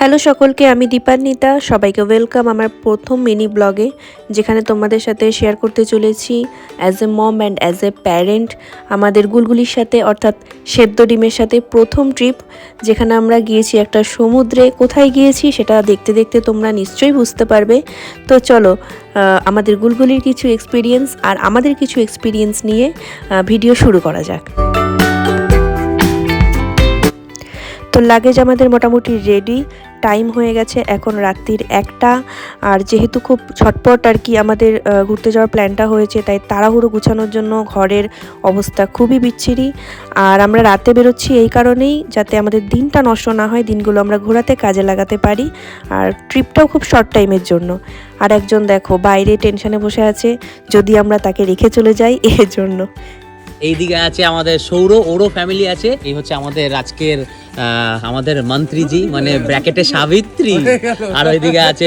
Hello সকলকে, আমি দীপান্বিতা। সবাইকে ওয়েলকাম আমার প্রথম মিনি ব্লগে, যেখানে তোমাদের সাথে শেয়ার করতে চলেছি as a mom and as a parent আমাদের গুলগুলির সাথে, অর্থাৎ সেদ্ধ ডিমের সাথে প্রথম ট্রিপ, যেখানে আমরা গিয়েছি একটা সমুদ্রে। কোথায় গিয়েছি সেটা দেখতে দেখতে তোমরা নিশ্চয়ই বুঝতে পারবে। তো চলো আমাদের গুলগুলির কিছু এক্সপিরিয়েন্স আর আমাদের কিছু এক্সপিরিয়েন্স নিয়ে ভিডিও শুরু করা যাক। তো লাগেজ আমাদের মোটামুটি রেডি। টাইম হয়ে গেছে এখন রাত্রির 1টা। আর যেহেতু খুব ঝটপট আর কি আমাদের ঘুরতে যাওয়ার প্ল্যানটা হয়েছে, তাই তাড়াহুড়ো গুছানোর জন্য ঘরের অবস্থা খুবই বিচ্ছিরি। আর আমরা রাতে বেরোচ্ছি এই কারণেই, যাতে আমাদের দিনটা নষ্ট না হয়, দিনগুলো আমরা ঘোরাতে কাজে লাগাতে পারি। আর ট্রিপটাও খুব শর্ট টাইমের জন্য। আর একজন দেখো বাইরে টেনশনে বসে আছে, যদি আমরা তাকে রেখে চলে যাই এর জন্য। এইদিকে আছে আমাদের সৌর, ওরও ফ্যামিলি আছে। এই হচ্ছে আমাদের আজকের আমাদের মন্ত্রীজি, মানে ব্র্যাকেটে সাবিত্রী। আর ওইদিকে আছে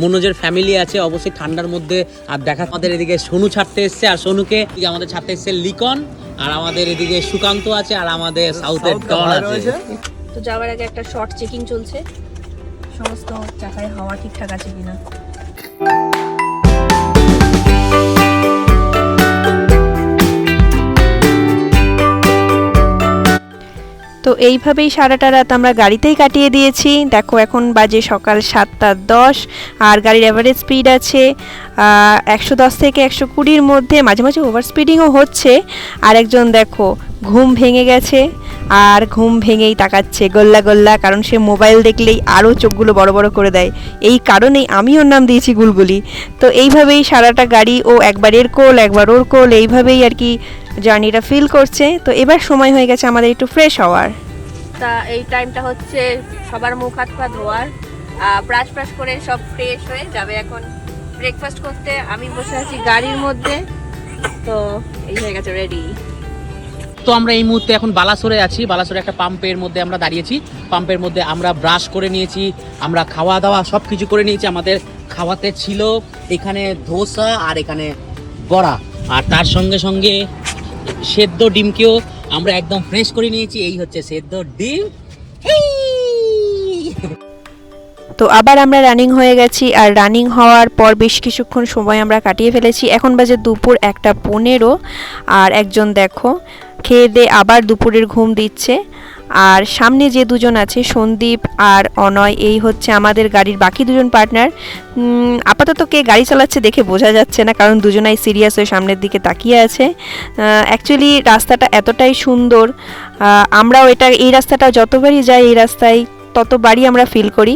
মনোজের ফ্যামিলি আছে। অবশ্যই ঠান্ডার মধ্যে আর দেখা, আমাদের এদিকে সোনু ছাড়তে এসছে, আর সোনুকে আমাদের ছাড়তে এসছে লিকন। আর আমাদের এদিকে সুকান্ত আছে, আর আমাদের সাউথের ডন আছে। তো যাওয়ার আগে একটা শর্ট চেকিং চলছে, সমস্ত চাকায় হাওয়া ঠিকঠাক আছে কিনা। তো এইভাবেই সারাটা রাত আমরা গাড়িতেই কাটিয়ে দিয়েছি। দেখো এখন বাজে সকাল 7:10 আর গাড়ির অ্যাভারেজ স্পিড আছে 110 থেকে 120-র মধ্যে। মাঝে মাঝে ওভার স্পিডিংও হচ্ছে। আর একজন দেখো ঘুম ভেঙে গেছে, আর ঘুম ভেঙেই তাকাচ্ছে গোল্লা গোল্লা, কারণ সে মোবাইল দেখলেই আরও চোখগুলো বড় বড় করে দেয়। এই কারণেই আমি ওর নাম দিয়েছি গুলগুলি। তো এইভাবেই সারাটা গাড়ি ও একবার এর কোল একবার ওর কোল, এইভাবেই আর কি জার্নিটা ফিল করছে। তো এবার সময় হয়ে গেছে আমাদের একটু ফ্রেশ হওয়ার। তা এই টাইমটা হচ্ছে সবার মুখ হাত পা ধোয়ার, ব্রাশ করে সব ফ্রেশ হয়ে যাবে এখন ব্রেকফাস্ট করতে। আমি বসে আছি গাড়ির মধ্যে, তো এই হয়ে গেছে রেডি। তো আমরা এই মুহূর্তে এখন বালাসোরে আছি। বালাসোরে একটা পাম্পের মধ্যে আমরা দাঁড়িয়েছি। পাম্পের মধ্যে আমরা ব্রাশ করে নিয়েছি, আমরা খাওয়া দাওয়া সব কিছু করে নিয়েছি। আমাদের খাওয়াতে ছিল এখানে ধোসা আর এখানে বড়া, আর তার সঙ্গে সঙ্গে সেদ্ধ ডিমকেও আমরা একদম ফ্রেশ করে নিয়েছি। এই হচ্ছে সেদ্ধ ডিম। তো আবার আমরা রানিং হয়ে গেছি, আর রানিং হওয়ার পর বেশ কিছুক্ষণ সময় আমরা কাটিয়ে ফেলেছি। এখন বাজে দুপুর 1:15। আর একজন দেখো খেয়ে দিয়ে আবার দুপুরের ঘুম দিচ্ছে। আর সামনে যে দুজন আছে সন্দীপ আর অনয়, এই হচ্ছে আমাদের গাড়ির বাকি দুজন পার্টনার। আপাতত কে গাড়ি চালাচ্ছে দেখে বোঝা যাচ্ছে না, কারণ দুজনাই সিরিয়াস হয়ে সামনের দিকে তাকিয়ে আছে। অ্যাকচুয়ালি রাস্তাটা এতটাই সুন্দর, আমরাও এই রাস্তাটা যতবারই যাই এই রাস্তায় ততবারই আমরা ফিল করি।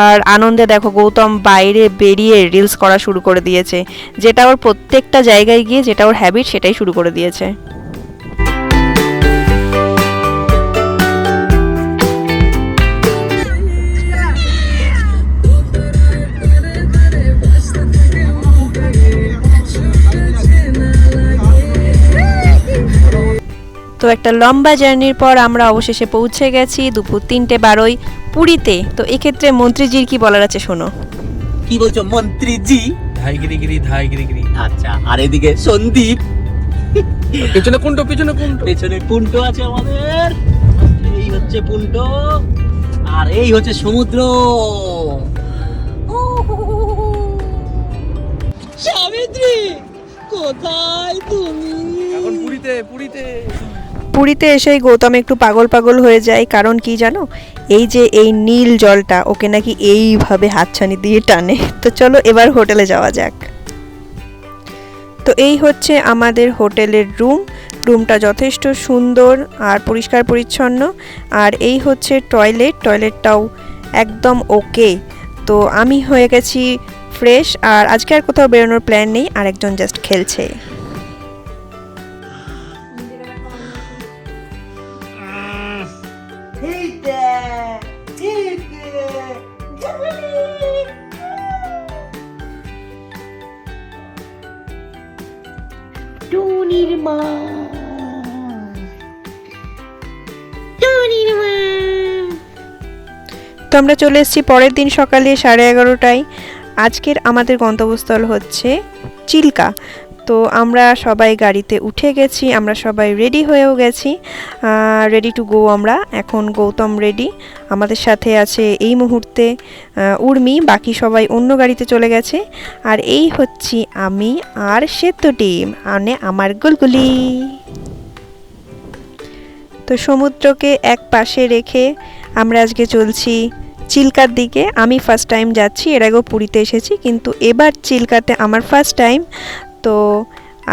আর আনন্দে দেখো গৌতম বাইরে বেরিয়ে রিলস করা শুরু করে দিয়েছে, যেটা ওর প্রত্যেকটা জায়গায় গিয়ে যেটা ওর হ্যাবিট সেটাই শুরু করে দিয়েছে। তো একটা লম্বা জার্নির পর আমরা অবশেষে পৌঁছে গেছি দুপুর 3:12 পুরীতে। তো এক্ষেত্রে মন্ত্রীজির কি বলার আছে শোনো। কি বলছো মন্ত্রীজি? ধাই গিরি। আচ্ছা, আর এদিকে সন্দীপ, পেছনে কুন্টো। পেছনে পুন্টো আছে আমাদের। এই হচ্ছে পুন্টো, আর এই হচ্ছে সমুদ্র। সাবিত্রী কোথায় তুমি? এখন পুরীতে এসেই গৌতম একটু পাগল হয়ে যায়, কারণ কি জানো, এই নীল জলটা ওকে নাকি এইভাবে হাতছানি দিয়ে টানে। তো চলো এবার হোটেলে যাওয়া যাক। তো এই হচ্ছে আমাদের হোটেলের রুমটা যথেষ্ট সুন্দর আর পরিষ্কার পরিচ্ছন্ন। আর এই হচ্ছে টয়লেটটাও একদম ওকে। তো আমি হয়ে গেছি ফ্রেশ, আর আজকে আর কোথাও বেরোনোর প্ল্যান নেই। আর একজন জাস্ট খেলছে। তো আমরা চলে এসেছি পরের দিন সকালে 11:30টায়। আজকের আমাদের গন্তব্যস্থল হচ্ছে চিল্কা। তো আমরা সবাই গাড়িতে উঠে গেছি, আমরা সবাই রেডি হয়েও গেছি, রেডি টু গো। আমরা এখন গৌতম রেডি, আমাদের সাথে আছে এই মুহূর্তে উর্মি, বাকি সবাই অন্য গাড়িতে চলে গেছে। আর এই হচ্ছি আমি আর সেতু টিম, মানে আমার গুলগুলি। তো সমুদ্রকে এক পাশে রেখে আমরা আজকে চলছি চিল্কার দিকে। আমি ফার্স্ট টাইম যাচ্ছি, এর আগেও পুরীতে এসেছি, কিন্তু এবার চিল্কাতে আমার ফার্স্ট টাইম। তো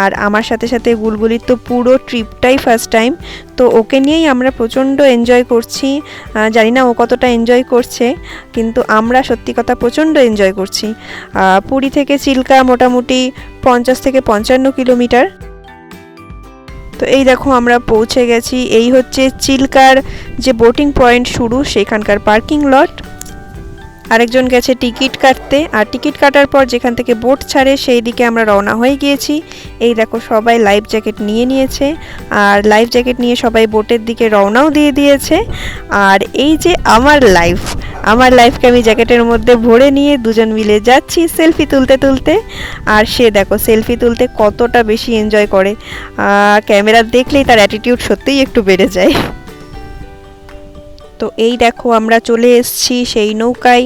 আর আমার সাথে সাথে গুলগুলির তো পুরো ট্রিপটাই ফার্স্ট টাইম, তো ওকে নিয়েই আমরা প্রচণ্ড এনজয় করছি। জানি না ও কতটা এনজয় করছে, কিন্তু আমরা সত্যি কথা প্রচণ্ড এনজয় করছি। পুরী থেকে চিল্কা মোটামুটি 50 থেকে 55 কিলোমিটার। তো এই দেখো আমরা পৌঁছে গেছি, এই হচ্ছে চিল্কার যে বোটিং পয়েন্ট শুরু, সেখানকার পার্কিং লট। আরেকজন গেছে টিকিট কাটতে, আর টিকিট কাটার পর যেখান থেকে বোট ছাড়ে সেই দিকে আমরা রওনা হয়ে গিয়েছি। এই দেখো সবাই লাইফ জ্যাকেট নিয়ে নিয়েছে, আর লাইফ জ্যাকেট নিয়ে সবাই বোটের দিকে রওনাও দিয়ে দিয়েছে। আর এই যে আমার লাইফকে আমি জ্যাকেটের মধ্যে ভরে নিয়ে দুজন মিলে যাচ্ছি সেলফি তুলতে তুলতে। আর সে দেখো সেলফি তুলতে কতটা বেশি এনজয় করে, ক্যামেরা দেখলেই তার অ্যাটিটিউড সত্যিই একটু বেড়ে যায়। তো এই দেখো আমরা চলে এসেছি সেই নৌকায়,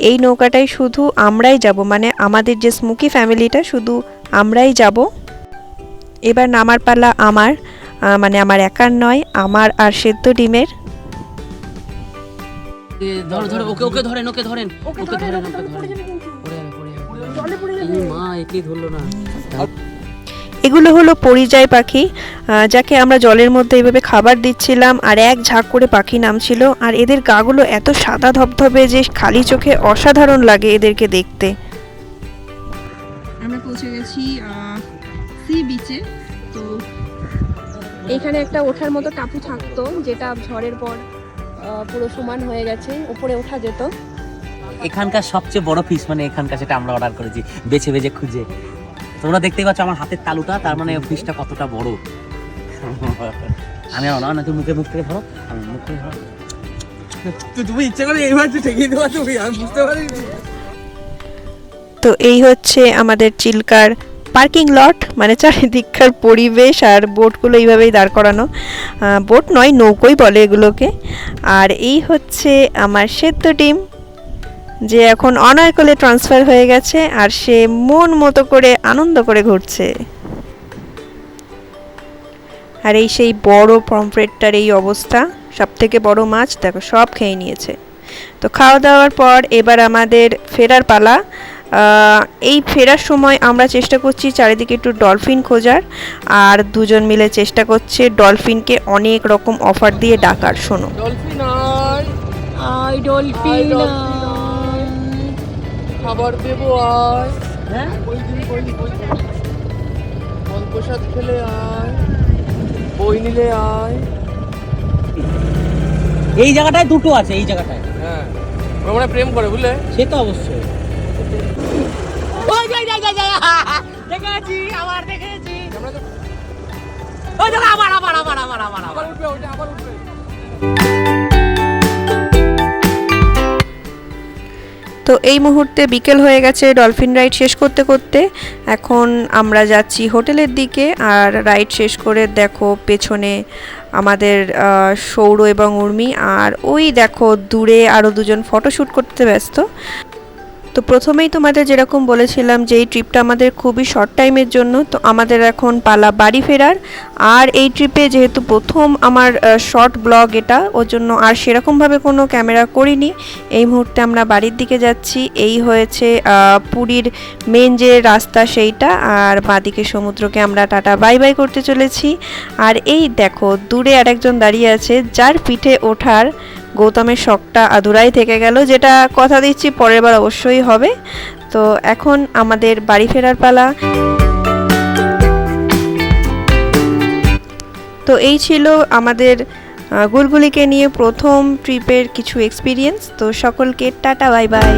এই নৌকাটাই শুধু আমরাই যাব, মানে আমাদের যে স্মোকি ফ্যামিলিটা শুধু আমরাই যাব। এবার নামার পালা আমার, মানে আমার একার নয়, আমার আর সেদ্ধ ডিমের। ওকে ধরেন মা, একে ধরলো না। এগুলো হলো পরিযায়ী পাখি, যাকে আমরা জলের মধ্যে এইভাবে খাবার দিচ্ছিলাম, আর এক ঝাঁক করে পাখি নামছিল। আর এদের গাগুলো এত সাদা ধবধবে যে খালি চোখে অসাধারণ লাগে এদেরকে দেখতে। আমরা পৌঁছে গেছি সি বিচে। তো এখানে একটা ওঠার মতো টাপু থাকতো, যেটা ঝড়ের পর পুরো সমান হয়ে গেছে, উপরে ওঠা যেত। এখানকার সবচেয়ে বড় ফিশ, মানে এখানকার যেটা আমরা অর্ডার করেছি বেছে বেছে খুঁজে। তোমরা দেখতেই পাচ্ছ আমার হাতের তালুটা, তার মানে ফিশটা কতটা বড়। আমি আর না, তুই মুখ থেকে ধরো, আমি মুখ থেকে ধরো। তুমি ইচ্ছে করে এইবার ঠেকিয়ে দেওয়া, তুমি আমি বুঝতে পারিনি। তো এই হচ্ছে আমাদের চিল্কার পার্কিং লট, মানে চারিদিককার পরিবেশ। আর বোটগুলো এইভাবেই দাঁড় করানো, বোট নয় নৌকোই বলে এগুলোকে। আর এই হচ্ছে আমার সেদ্ধ টিম, যে এখন অনারকলে ট্রান্সফার হয়ে গেছে, আর সে মন মতো করে আনন্দ করে ঘুরছে। আর এই সেই বড় পমফ্রেটটার এই অবস্থা, সব থেকে বড় মাছ দেখো সব খেয়ে নিয়েছে। তো খাওয়া দাওয়ার পর এবার আমাদের ফেরার পালা। এই ফেরার সময় আমরা চেষ্টা করছি চারিদিকে একটু ডলফিন খোঁজার, আর দুজন মিলে চেষ্টা করছে ডলফিনকে অনেক রকম অফার দিয়ে ডাকার। শোনো, ডলফিন আয় ডলফিন খাবার দেবো আয়, হ্যাঁ প্রসাদ খেলে আয়, বই নিলে আয়। এই জায়গাটায় দুটো আছে, এই জায়গাটায়। হ্যাঁ ওরা প্রেম করে বুঝলে, সে তো অবশ্যই। দেখেছি, আবার দেখেছি। আবার উঠবে ওটা, আবার উঠবে। তো এই মুহূর্তে বিকেল হয়ে গেছে ডলফিন রাইড শেষ করতে করতে। এখন আমরা যাচ্ছি হোটেলের দিকে, আর রাইড শেষ করে দেখো পেছনে আমাদের সৌর এবং উর্মি, আর ওই দেখো দূরে আরও দুজন ফটোশ্যুট করতে ব্যস্ত। তো প্রথমেই তোমাদের যেরকম বলেছিলাম যে এই ট্রিপটা আমাদের খুবই শর্ট টাইমের জন্য, তো আমাদের এখন পালা বাড়ি ফেরার। আর এই ট্রিপে যেহেতু প্রথম আমার শর্ট ব্লগ এটা, ওর জন্য আর সেরকমভাবে কোনো ক্যামেরা করিনি। এই মুহূর্তে আমরা বাড়ির দিকে যাচ্ছি। এই হয়েছে পুরীর মেন যে রাস্তা সেইটা, আর বাঁদিকে সমুদ্রকে আমরা টাটা বাই বাই করতে চলেছি। আর এই দেখো দূরে আরেকজন দাঁড়িয়ে আছে, যার পিঠে ওঠার গৌতমের শখটা আধুরাই থেকে গেল, যেটা কথা দিচ্ছি পরের বার অবশ্যই হবে। তো এখন আমাদের বাড়ি ফেরার পালা। তো এই ছিল আমাদের গুলগুলিকে নিয়ে প্রথম ট্রিপের কিছু এক্সপিরিয়েন্স। তো সকলকে টাটা বাই বাই।